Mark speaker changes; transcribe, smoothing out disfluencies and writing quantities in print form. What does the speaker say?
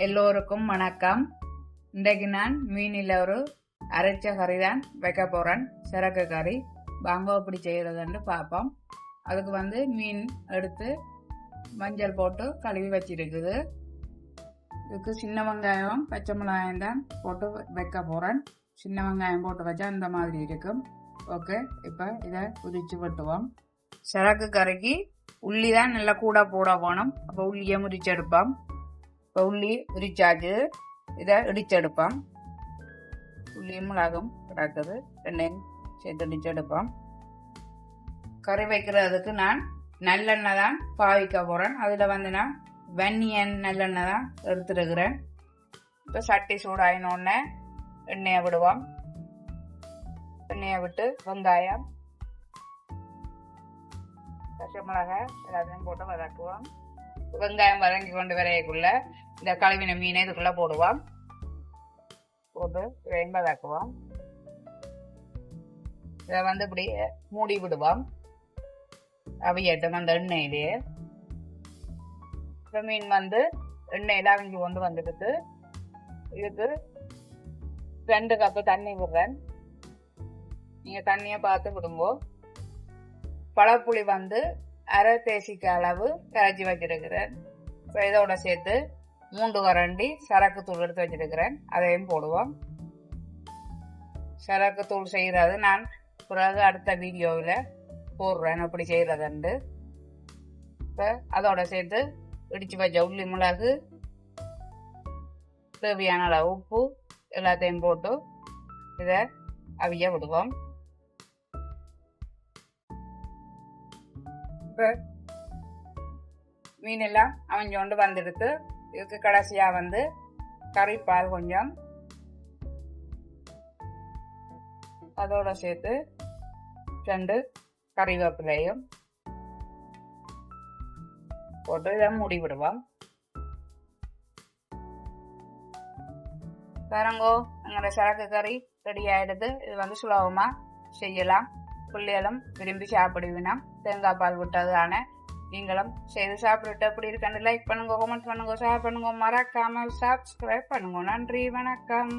Speaker 1: எல்லோருக்கும் வணக்கம். இன்றைக்கு நான் மீனில் ஒரு அரைச்ச கறி தான் வைக்க போகிறேன். சிறக்க கறி வாங்க எப்படி செய்கிறதுன்னு பார்ப்போம். அதுக்கு மீன் எடுத்து மஞ்சள் போட்டு கழுவி வச்சிருக்குது. இதுக்கு சின்ன வெங்காயம் பச்சை மிளகாயம் தான் போட்டு வைக்க போகிறேன். சின்ன வெங்காயம் போட்டு வச்சா இந்த மாதிரி இருக்கும். ஓகே, இப்போ இதை உரிச்சு வெட்டுவோம். சிறக்கு கறிக்கு உள்ளி தான் நல்லா கூட போட போனோம். அப்போ உள்ளியை முறிச்செடுப்போம். இப்போ உள்ளி உரிச்சாச்சு, இதை இடிச்செடுப்போம். உள்ளியும் மிளகும் கிடக்குது, ரெண்டையும் சேர்த்து இடிச்செடுப்போம். கறி வைக்கிறதுக்கு நான் நல்லெண்ணெய் தான் பாவிக்க போகிறேன். அதில் நான் வெண்ணியன் நல்லெண்ணெய் தான் எடுத்துருக்கிறேன். இப்போ சட்டி சூடாயினோடனே எண்ணெயை விடுவோம். எண்ணெயை விட்டு வெங்காயம் பச்சை மிளகாய் எல்லாத்தையும் போட்டு வதக்குவோம். வெங்காயம் வதங்கி கொண்டு வரையக்குள்ள இந்த கழுவின மீனை இதுக்குள்ள போடுவோம். போட்டு இதையும் வதக்குவோம். இதை இப்படி மூடி விடுவோம். அவியட்டும் அந்த எண்ணெயிலேயே. இந்த மீன் எண்ணெயில அவிஞ்சு கொண்டு வந்துடுது. இதுக்கு 2 கப்பு தண்ணி விடுறேன். நீங்க தண்ணியை பார்த்து விடுங்கோ. பழப்புளி அரை தேசிக்கு அளவு கரைச்சி வச்சிருக்கிறேன். இப்போ இதோட சேர்த்து 3 கரண்டி சரக்கு தூள் எடுத்து வச்சிருக்கிறேன். அதையும் போடுவோம். சரக்கு தூள் செய்கிறது நான் பிறகு அடுத்த வீடியோவில் போடுறேன் எப்படி செய்கிறதுண்டு. இப்போ அதோட சேர்த்து இடிச்சு வச்ச உள்ளி மிளகு, தேவையான அளவு உப்பு எல்லாத்தையும் போட்டு இதை அவிய விடுவோம். இப்போ மீன் எல்லாம் அவஞ்சோண்டு வந்துடுத்து. இதுக்கு கடைசியா கறிப்பால் கொஞ்சம் அதோட சேர்த்து 2 கறிவேப்பிலையும் போட்டு இதை மூடி விடுவோம். பாருங்கோ, எங்களோட சரக்கு கறி ரெடி ஆயிடுது. இது சுலபமா செய்யலாம். பிள்ளைகளும் விரும்பி சாப்பிடுவினா தேங்காய் பால் விட்டதுதானே. நீங்களும் செய்து சாப்பிட்டுட்டு எப்படி இருக்குன்னு லைக் பண்ணுங்க, கமெண்ட் பண்ணுங்க, ஷேர் பண்ணுங்க, மறக்காம சப்ஸ்கிரைப் பண்ணுங்க. நன்றி, வணக்கம்.